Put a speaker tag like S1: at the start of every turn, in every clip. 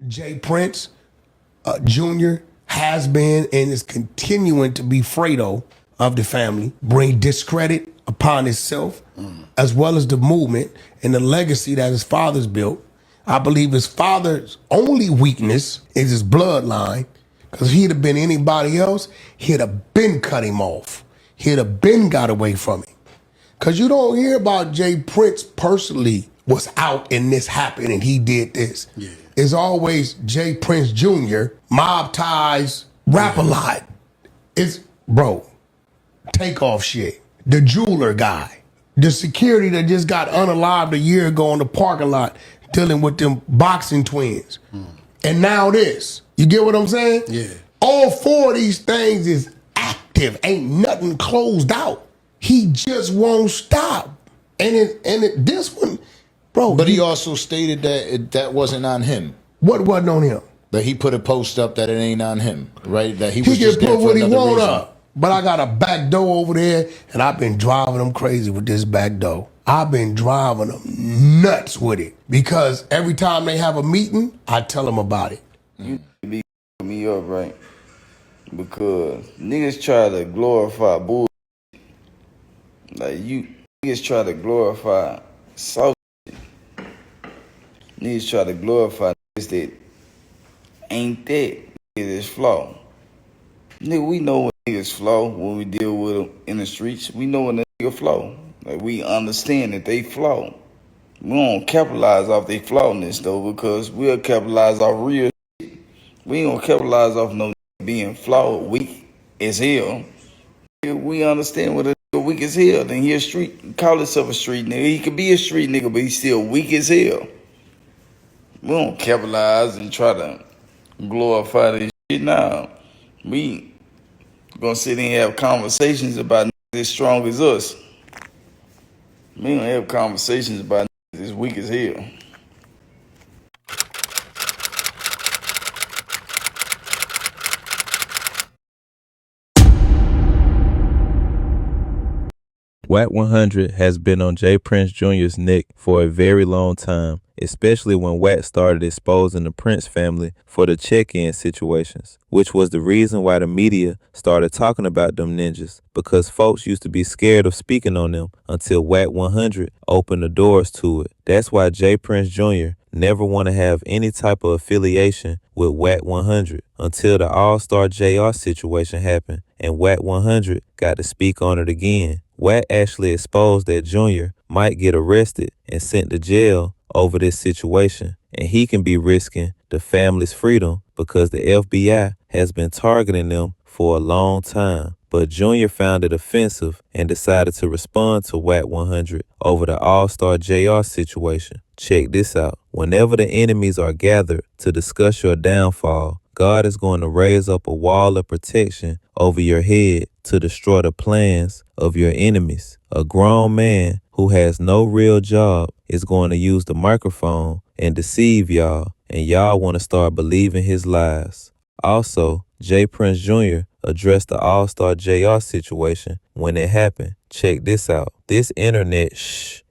S1: Jay Prince Jr. has been and is continuing to be Fredo of the family, bring discredit upon himself, as well as the movement and the legacy that his father's built. I believe his father's only weakness is his bloodline, because if he'd have been anybody else, he'd have been cut him off. He'd have been got away from him. Because you don't hear about Jay Prince personally was out and this happened and he did this. Yeah. It's always Jay Prince Jr., mob ties, rap a lot. It's, bro, takeoff shit. The jeweler guy. The security that just got unalived a year ago in the parking lot dealing with them boxing twins. And now this. You get what I'm saying? Yeah. All four of these things is active. Ain't nothing closed out. He just won't stop. And this one, bro.
S2: But he also stated that that wasn't on him.
S1: What wasn't on him?
S2: That he put a post up that it ain't on him, right? That he was
S1: can
S2: just
S1: put
S2: there for
S1: what he
S2: another
S1: want
S2: reason.
S1: up. But I got a back door over there, and I've been driving them crazy with this back door. I've been driving them nuts with it. Because every time they have a meeting, I tell them about it.
S3: You be me up, right? Because niggas try to glorify bullshit. Like, you niggas try to glorify soft shit. Niggas try to glorify niggas that ain't that. Niggas is flaw. Nigga, we know when niggas flaw when we deal with them in the streets. We know when the nigga flaw. Like, we understand that they flaw. We don't capitalize off their flawness, though, because we'll capitalize off real shit. We ain't gonna capitalize off no being flawed, weak as hell. We understand what a nigga weak as hell. Then he a street, call himself a street nigga. He could be a street nigga, but he's still weak as hell. We don't capitalize and try to glorify this shit now. We gonna sit here and have conversations about niggas as strong as us. We gonna have conversations about niggas as weak as hell.
S4: Wack 100 has been on Jay Prince Jr.'s neck for a very long time, especially when Wack started exposing the Prince family for the check-in situations, which was the reason why the media started talking about them ninjas, because folks used to be scared of speaking on them until Wack 100 opened the doors to it. That's why Jay Prince Jr. never want to have any type of affiliation with Wack 100 until the AllStar JR situation happened and Wack 100 got to speak on it again. Wack actually exposed that Junior might get arrested and sent to jail over this situation, and he can be risking the family's freedom because the FBI has been targeting them for a long time. But Junior found it offensive and decided to respond to Wack 100 over the AllStar JR situation. Check this out. Whenever the enemies are gathered to discuss your downfall, God is going to raise up a wall of protection over your head to destroy the plans of your enemies. A grown man who has no real job is going to use the microphone and deceive y'all, and y'all want to start believing his lies. Also, Jay Prince Jr. addressed the AllStar JR situation when it happened. Check this out. This internet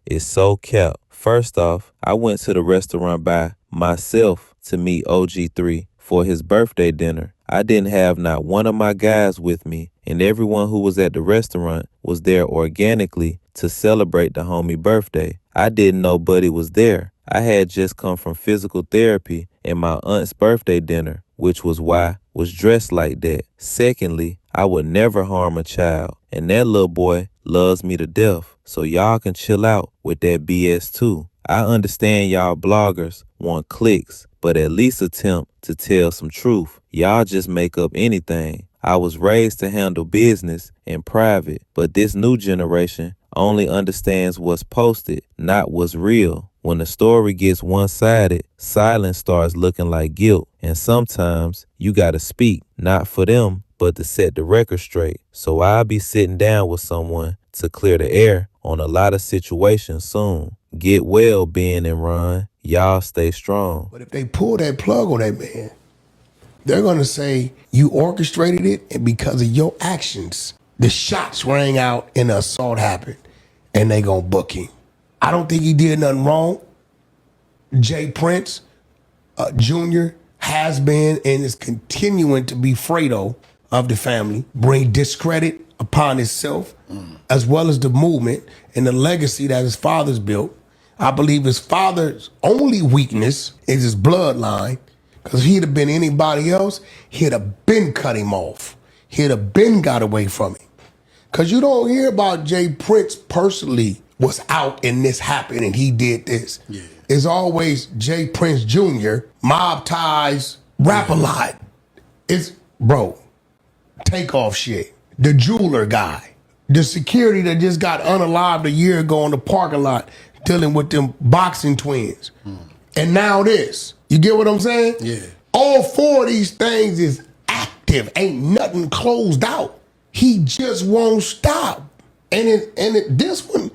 S4: is so capped. First off, I went to the restaurant by myself to meet OG3 for his birthday dinner. I didn't have not one of my guys with me, and everyone who was at the restaurant was there organically to celebrate the homie birthday. I didn't know Buddy was there. I had just come from physical therapy and my aunt's birthday dinner, which was why I was dressed like that. Secondly, I would never harm a child, and that little boy loves me to death, so y'all can chill out with that BS too. I understand y'all bloggers want clicks, but at least attempt to tell some truth. Y'all just make up anything. I was raised to handle business in private, but this new generation only understands what's posted, not what's real. When the story gets one-sided, silence starts looking like guilt, and sometimes you gotta speak, not for them, but to set the record straight. So I'll be sitting down with someone to clear the air on a lot of situations soon. Get well, Ben and Ron. Y'all stay strong.
S1: But if they pull that plug on that man, they're going to say you orchestrated it, and because of your actions, the shots rang out and the assault happened, and they going to book him. I don't think he did nothing wrong. Jay Prince, Junior has been and is continuing to be Fredo of the family, bring discredit upon himself, as well as the movement and the legacy that his father's built. I believe his father's only weakness is his bloodline, because if he'd have been anybody else, he'd have been cut him off. He'd have been got away from him. Because you don't hear about Jay Prince personally was out and this happened and he did this. Yeah. It's always Jay Prince Jr., mob ties, rap a lot. It's, bro, takeoff shit. The jeweler guy. The security that just got unalived a year ago in the parking lot dealing with them boxing twins. And now this. You get what I'm saying? Yeah. All four of these things is active. Ain't nothing closed out. He just won't stop. And this one,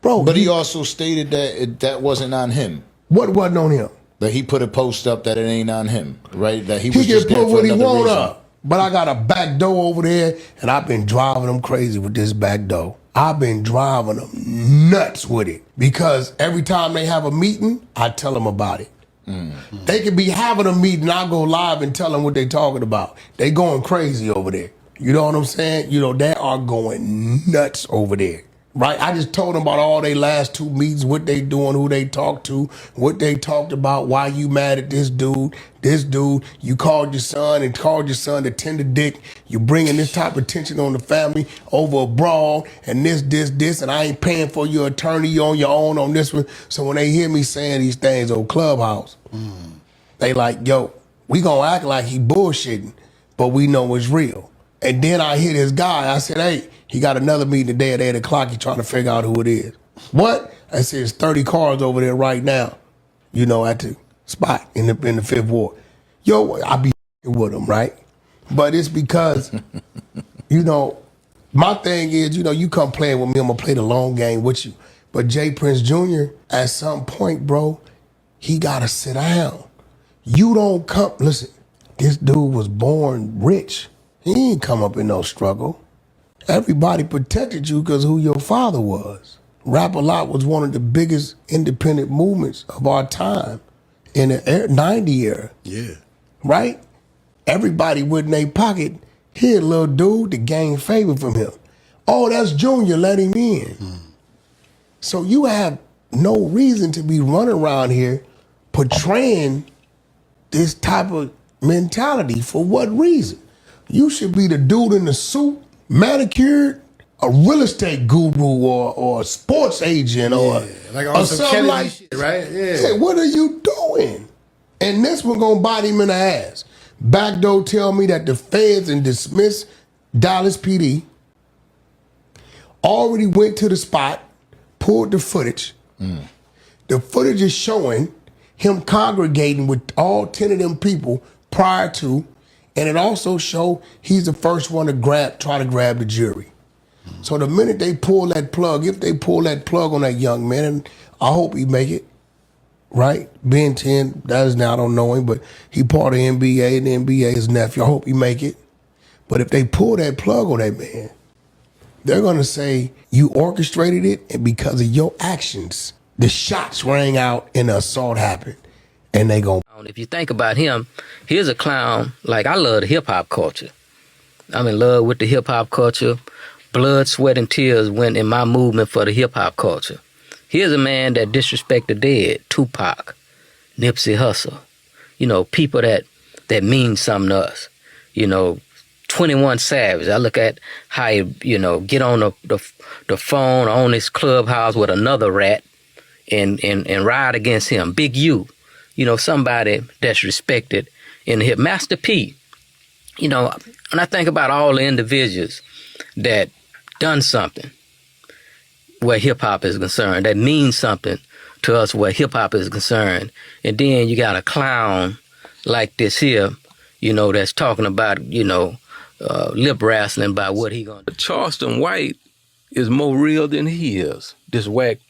S1: bro.
S2: But he also stated that that wasn't on him.
S1: What wasn't on him?
S2: That he put a post up that it ain't on him, right? That he was
S1: He
S2: just
S1: can
S2: there
S1: put
S2: for
S1: what he
S2: another
S1: want
S2: reason.
S1: up. But I got a back door over there, and I've been driving them crazy with this back door. I've been driving them nuts with it. Because every time they have a meeting, I tell them about it. They could be having a meeting, I go live and tell them what they talking about. They going crazy over there. You know what I'm saying? You know, they are going nuts over there. Right? I just told them about all their last two meetings, what they doing, who they talked to, what they talked about, why you mad at this dude, you called your son and called your son to tender dick, you bringing this type of tension on the family over a brawl, and this, and I ain't paying for your attorney, you on your own on this one. So when they hear me saying these things on Clubhouse, they like, yo, we gonna act like he bullshitting, but we know it's real. And then I hear this guy, I said, hey, he got another meeting today at 8 o'clock. He trying to figure out who it is. What? I said, there's 30 cars over there right now, you know, at the spot in the 5th Ward. Yo, I be with them, right? But it's because, you know, my thing is, you know, you come playing with me, I'm going to play the long game with you. But Jay Prince Jr., at some point, bro, he got to sit down. You don't come, listen, this dude was born rich. He ain't come up in no struggle. Everybody protected you because who your father was. Rap-A-Lot was one of the biggest independent movements of our time in the 90 era. Yeah. Right? Everybody with in their pocket, here, little dude, to gain favor from him. Oh, that's Junior, let him in. So you have no reason to be running around here portraying this type of mentality. For what reason? You should be the dude in the suit, manicured, a real estate guru or a sports agent or
S5: like on some
S1: something like
S5: shit, right? Yeah.
S1: Hey, what are you doing? And this one gonna bite him in the ass. Backdoor tell me that the feds and dismissed Dallas PD already went to the spot, pulled the footage. The footage is showing him congregating with all 10 of them people prior to. And it also show he's the first one to try to grab the jury. So the minute they pull that plug, if they pull that plug on that young man, and I hope he make it, right? Ben 10, that is now, I don't know him, but he part of NBA and the NBA is nephew. I hope he make it. But if they pull that plug on that man, they're gonna say you orchestrated it, and because of your actions, the shots rang out and the assault happened. And they gon'
S6: If you think about him, here's a clown. Like, I love the hip-hop culture. I'm in love with the hip-hop culture. Blood, sweat, and tears went in my movement for the hip-hop culture. Here's a man that disrespected dead, Tupac, Nipsey Hussle. You know, people that mean something to us. You know, 21 Savage. I look at how he, you know, get on the phone on his clubhouse with another rat and ride against him. Big U. You know, somebody that's respected in the hip. Master P, you know, when I think about all the individuals that done something where hip-hop is concerned, that means something to us where hip-hop is concerned, and then you got a clown like this here, you know, that's talking about, you know, lip wrestling about what he gonna do.
S7: Charleston White is more real than he is, this Wack,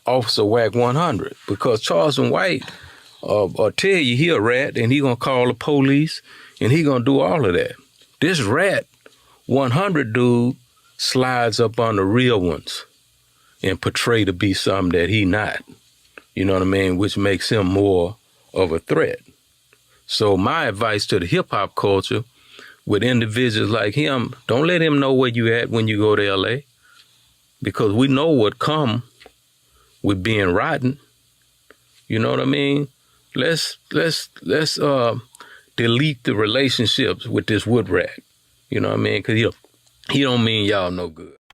S7: Officer Wack 100, because Charleston White or tell you he a rat and he gonna call the police and he gonna do all of that. This rat 100 dude slides up on the real ones and portray to be something that he not. You know what I mean? Which makes him more of a threat. So my advice to the hip hop culture with individuals like him, don't let him know where you at when you go to LA, because we know what come with being rotten. You know what I mean? Let's delete the relationships with this wood rat. You know what I mean? Because he don't mean y'all no good.